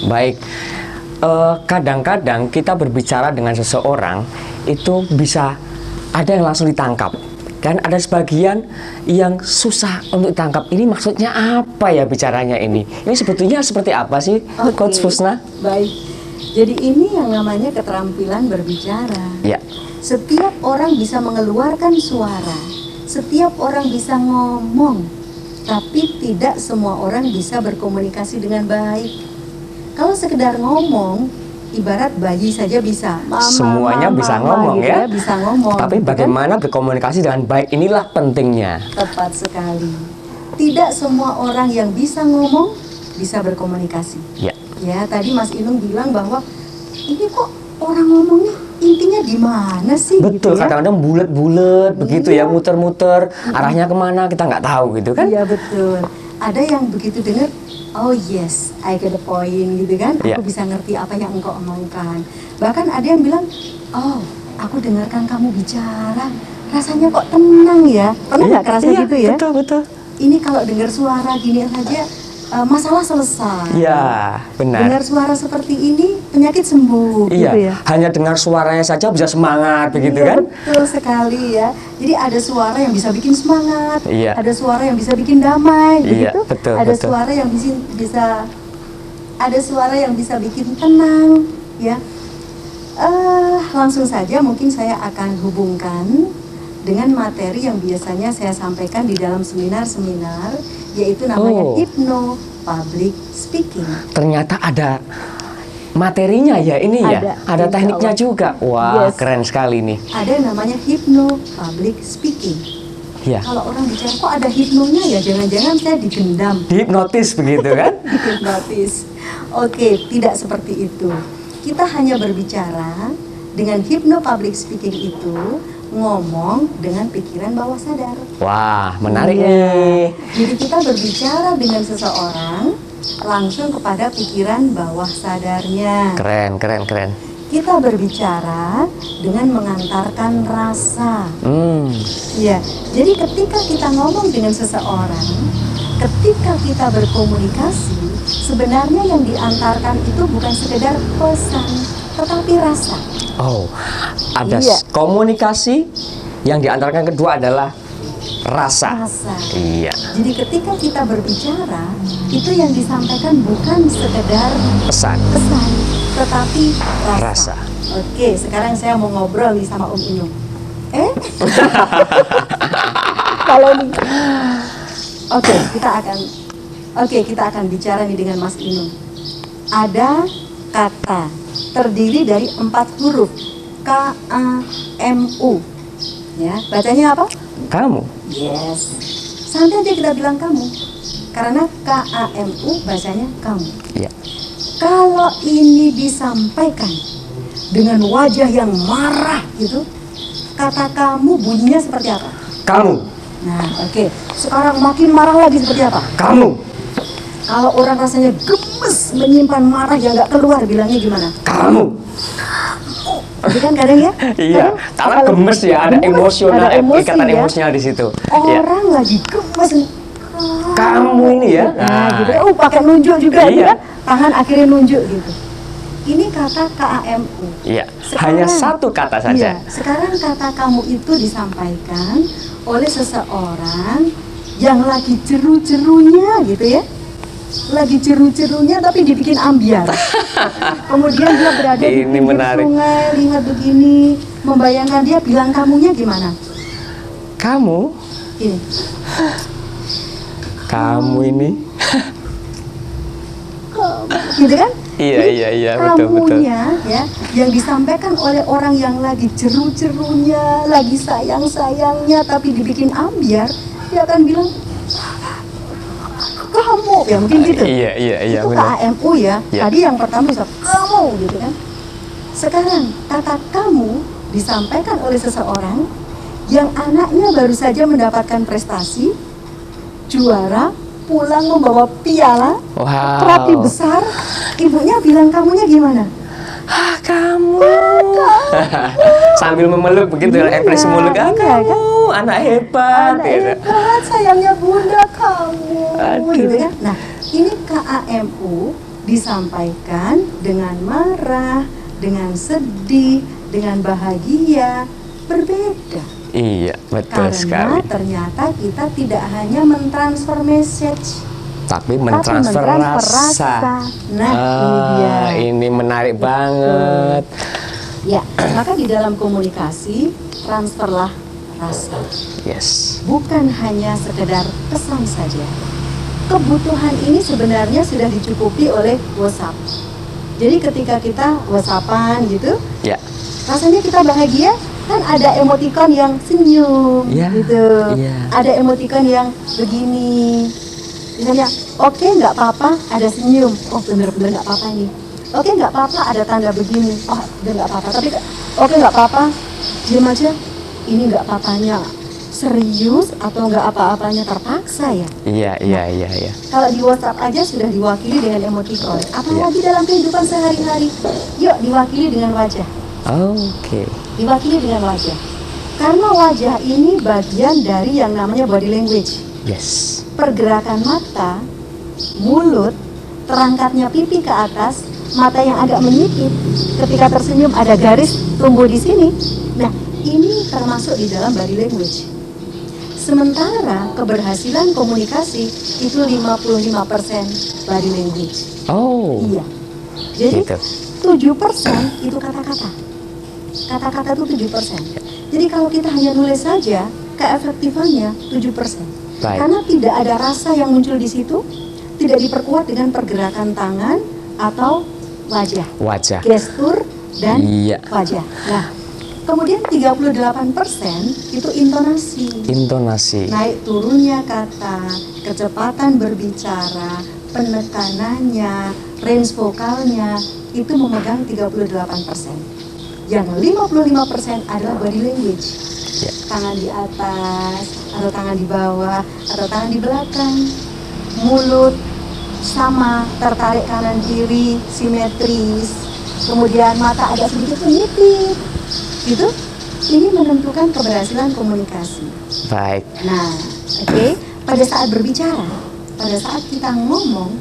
Baik. Kadang-kadang kita berbicara dengan seseorang itu bisa ada yang langsung ditangkap. Dan ada sebagian yang susah untuk ditangkap. Ini maksudnya apa ya bicaranya ini? Ini sebetulnya seperti apa sih, Coach Fusna? Baik. Jadi ini yang namanya keterampilan berbicara. Ya. Setiap orang bisa mengeluarkan suara. Setiap orang bisa ngomong. Tapi tidak semua orang bisa berkomunikasi dengan baik. Kalau sekedar ngomong, ibarat bayi saja bisa. Semuanya bisa ngomong gitu ya. Bisa ngomong. Tapi gitu bagaimana berkomunikasi dengan baik, inilah pentingnya. Tepat sekali. Tidak semua orang yang bisa ngomong bisa berkomunikasi. Ya. Ya, tadi Mas Inung bilang bahwa ini kok orang ngomongnya intinya di mana sih? Betul, gitu ya? kadang-kadang bulat-bulat begitu ya, muter-muter, arahnya kemana kita nggak tahu gitu kan? Iya betul. Ada yang begitu dengar, oh yes, I get the point gitu kan? Iya. Aku bisa ngerti apa yang engkau omongkan. Bahkan ada yang bilang, oh, aku dengarkan kamu bicara, rasanya kok tenang ya. Pernah nggak kerasa gitu ya? Betul. Ini kalau dengar suara gini saja, masalah selesai. Iya, benar. Dengar suara seperti ini, penyakit sembuh. Iya, Gitu ya? hanya dengar suaranya saja bisa semangat begitu Iya, kan? betul sekali ya. Jadi ada suara yang bisa bikin semangat, Iya. ada suara yang bisa bikin damai, Iya, begitu. betul, Ada betul. suara yang ada suara yang bisa bikin tenang, ya. Langsung saja mungkin saya akan hubungkan dengan materi yang biasanya saya sampaikan di dalam seminar-seminar, yaitu namanya Hypno Public Speaking. Ternyata ada materinya ya ini ya, ada tekniknya juga. Wah, Yes. keren sekali nih. Ada yang namanya Hypno Public Speaking. Ya, Kalau orang bicara kok ada hipnonya ya, jangan-jangan saya digendam, dihipnotis begitu kan? dihipnotis. Oke, tidak seperti itu. Kita hanya berbicara dengan Hypno Public Speaking itu, ngomong dengan pikiran bawah sadar. Wah, menarik Iya. nih. Jadi kita berbicara dengan seseorang langsung kepada pikiran bawah sadarnya. Keren. Kita berbicara dengan mengantarkan rasa. Ya, jadi ketika kita ngomong dengan seseorang, ketika kita berkomunikasi, sebenarnya yang diantarkan itu bukan sekedar pesan, tetapi rasa. Oh, ada Iya. komunikasi, yang diantarkan kedua adalah rasa. Iya. Jadi ketika kita berbicara, itu yang disampaikan bukan sekedar Pesan. tetapi rasa. Rasa. Oke, sekarang saya mau ngobrol nih sama Om Inung. Kalau nih, kita akan bicara nih dengan Mas Inung. Ada kata terdiri dari 4 huruf, KAMU. Ya, bacanya apa? Kamu. Yes. Santai aja kita bilang kamu. Karena KAMU bacanya kamu. Iya. Kalau ini disampaikan dengan wajah yang marah gitu, kata kamu bunyinya seperti apa? Kamu. Nah, oke. Sekarang makin marah lagi seperti apa? Kamu. Kalau orang rasanya gemes menyimpan marah yang nggak keluar, bilangnya gimana? Kamu. Itu kan kadang ya? Iya, karena gemes ya, ada emosional, ikatan emosional di situ. Iya. Orang lagi gemes. Kamu ini ya. Nah, gitu. Pakai nunjuk juga, Iya. kan? Tangan akhirnya nunjuk gitu. Ini kata KAMU. Iya, Sekarang- hanya satu kata saja. Iya, sekarang kata kamu itu disampaikan oleh seseorang yang lagi jeru-jerunya gitu ya. Lagi jeru-jerunya tapi dibikin ambiar. Kemudian dia berada di Ini pinggir menarik. sungai, lihat begini, membayangkan dia bilang kamunya gimana? Kamu, Ini. kamu ini. Gitu kan? Iya, betul. Kamunya ya, yang disampaikan oleh orang yang lagi jeru-jerunya, lagi sayang-sayangnya tapi dibikin ambiar, dia akan bilang kamu, ya mungkin gitu. Iya, Itu benar. KAMU ya. Iya. Tadi yang pertama bisa kamu gitu kan. Sekarang kata kamu disampaikan oleh seseorang yang anaknya baru saja mendapatkan prestasi, juara, pulang membawa piala, Wow. terapi besar. Ibunya bilang kamunya gimana? Ah, kamu. Sambil memeluk begitu, Iya, ekspresi mulut. Ah, iya, kamu, anak hebat. Anak gitu. hebat, sayangnya bunda kamu. Aduh. Gitu kan? Nah, ini KAMU disampaikan dengan marah, dengan sedih, dengan bahagia, berbeda. Iya, betul Karena sekali. ternyata kita tidak hanya mentransfer message, Tapi tapi mentransfer rasa. Nah, ini dia. Ini menarik banget. Ya, maka di dalam komunikasi, transferlah rasa. Yes. Bukan hanya sekedar pesan saja. Kebutuhan ini sebenarnya sudah dicukupi oleh WhatsApp. Jadi ketika kita WhatsAppan gitu, Ya. rasanya kita bahagia, kan ada emoticon yang senyum Ya, gitu. iya. Ada emoticon yang begini. Misalnya, oke nggak apa-apa, ada senyum. Oh bener-bener nggak apa-apa ini. Oke nggak apa-apa, ada tanda begini. Oh udah nggak apa-apa. Tapi oke nggak apa-apa, diam aja. Ini nggak apa-apanya serius atau nggak apa-apanya terpaksa ya. Iya. Kalau di WhatsApp aja sudah diwakili dengan emoticon. Apalagi dalam kehidupan sehari-hari. Yuk diwakili dengan wajah. Oke. Diwakili dengan wajah. Karena wajah ini bagian dari yang namanya body language. Yes. Pergerakan mata, mulut, terangkatnya pipi ke atas, mata yang agak menyipit. Ketika tersenyum ada garis tumbuh di sini. Nah, ini termasuk di dalam body language. Sementara keberhasilan komunikasi itu 55% body language. Oh. Iya. Jadi Gitu. 7% itu kata-kata. Kata-kata itu 7%. Jadi kalau kita hanya nulis saja, keefektifannya 7%. Baik. Karena tidak ada rasa yang muncul di situ, tidak diperkuat dengan pergerakan tangan atau wajah, Wajah. gestur dan Iya. wajah. Nah, kemudian 38% itu intonasi. Intonasi. Naik turunnya kata, kecepatan berbicara, penekanannya, range vokalnya itu memegang 38%. Yang 55% adalah body language. Ya. Tangan di atas, atau tangan di bawah, atau tangan di belakang. Mulut sama, tertarik kanan kiri, simetris. Kemudian mata agak sedikit menyipit. Gitu. Ini menentukan keberhasilan komunikasi. Baik. Nah, oke, pada saat berbicara, pada saat kita ngomong,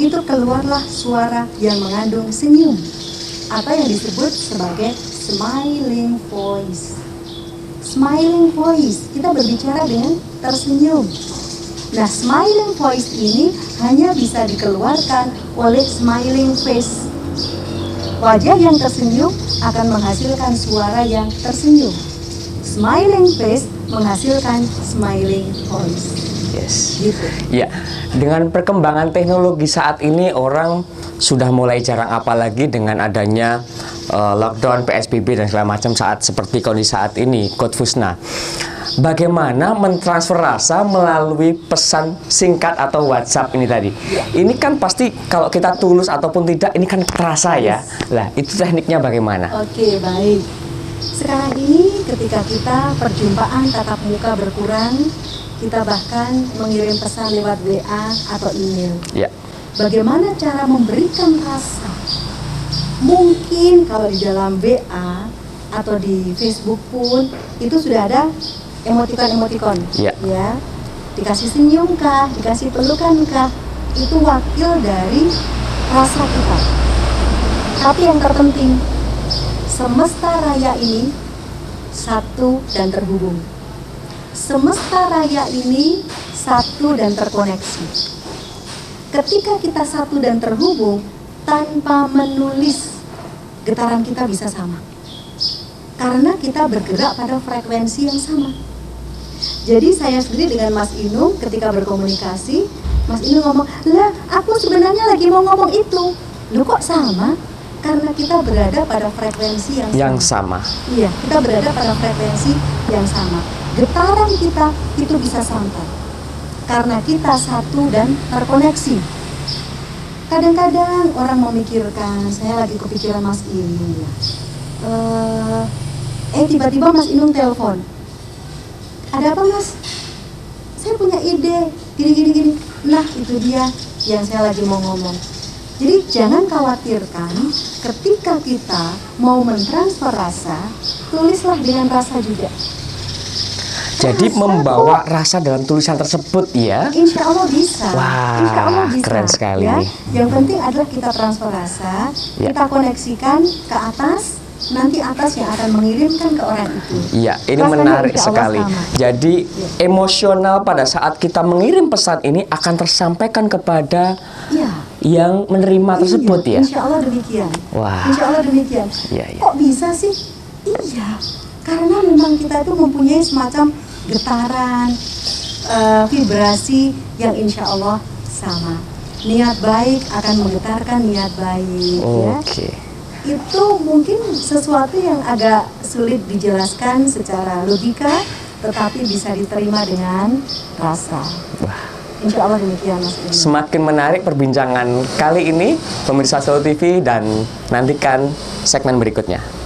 itu keluarlah suara yang mengandung senyum atau yang disebut sebagai smiling voice. Smiling voice, kita berbicara dengan tersenyum. Nah, smiling voice ini hanya bisa dikeluarkan oleh smiling face. Wajah yang tersenyum akan menghasilkan suara yang tersenyum. Smiling face menghasilkan smiling voice. Yes. Gitu. Ya, dengan perkembangan teknologi saat ini orang sudah mulai jarang, apalagi dengan adanya lockdown, PSBB dan segala macam saat seperti kondisi saat ini, Coach Fusna. Bagaimana mentransfer rasa melalui pesan singkat atau WhatsApp ini tadi? Ini kan pasti kalau kita tulus ataupun tidak, ini kan terasa ya. Lah, itu tekniknya bagaimana? Oke, baik. Sekarang ini ketika kita perjumpaan tatap muka berkurang, kita bahkan mengirim pesan lewat WA atau email. Ya. Bagaimana cara memberikan rasa? Mungkin kalau di dalam WA atau di Facebook pun itu sudah ada emoticon-emoticon. Ya. Ya. Dikasih senyum kah, dikasih pelukan kah, itu wakil dari rasa kita. Tapi yang terpenting, semesta raya ini satu dan terhubung. Semesta raya ini satu dan terkoneksi. Ketika kita satu dan terhubung, tanpa menulis, getaran kita bisa sama. Karena kita bergerak pada frekuensi yang sama. Jadi saya sendiri dengan Mas Inung ketika berkomunikasi, Mas Inung ngomong, lah aku sebenarnya lagi mau ngomong itu. Loh kok sama? Karena kita berada pada frekuensi yang sama. Iya, kita berada pada frekuensi yang sama. Getaran kita itu bisa sampai. Karena kita satu dan terkoneksi. Kadang-kadang orang memikirkan, saya lagi kepikiran Mas Inung ya. Tiba-tiba Mas Inung telepon. Ada apa Mas? Saya punya ide, gini. Nah itu dia yang saya lagi mau ngomong. Jadi jangan khawatirkan ketika kita mau mentransfer rasa, tulislah dengan rasa juga. Jadi membawa rasa dalam tulisan tersebut ya. Insya Allah bisa. Wah, Insya Allah bisa. keren sekali Ya. nih. Yang penting adalah kita transfer rasa, Ya. kita koneksikan ke atas, nanti atas yang akan mengirimkan ke orang itu. Iya, ini Rasanya menarik insya Allah sekali. sama. Jadi emosional pada saat kita mengirim pesan ini akan tersampaikan kepada Iya. yang menerima tersebut Iya, ya. Insya Allah demikian. Wah. Insya Allah demikian. Iya, iya. Kok bisa sih? Iya, karena memang kita itu mempunyai semacam getaran, vibrasi yang insya Allah sama. Niat baik akan menggetarkan niat baik. Ya. Oke. Itu mungkin sesuatu yang agak sulit dijelaskan secara logika, tetapi bisa diterima dengan rasa. Wah. Insya Allah demikian Mas Inu. Semakin menarik perbincangan kali ini pemirsa Solo TV dan nantikan segmen berikutnya.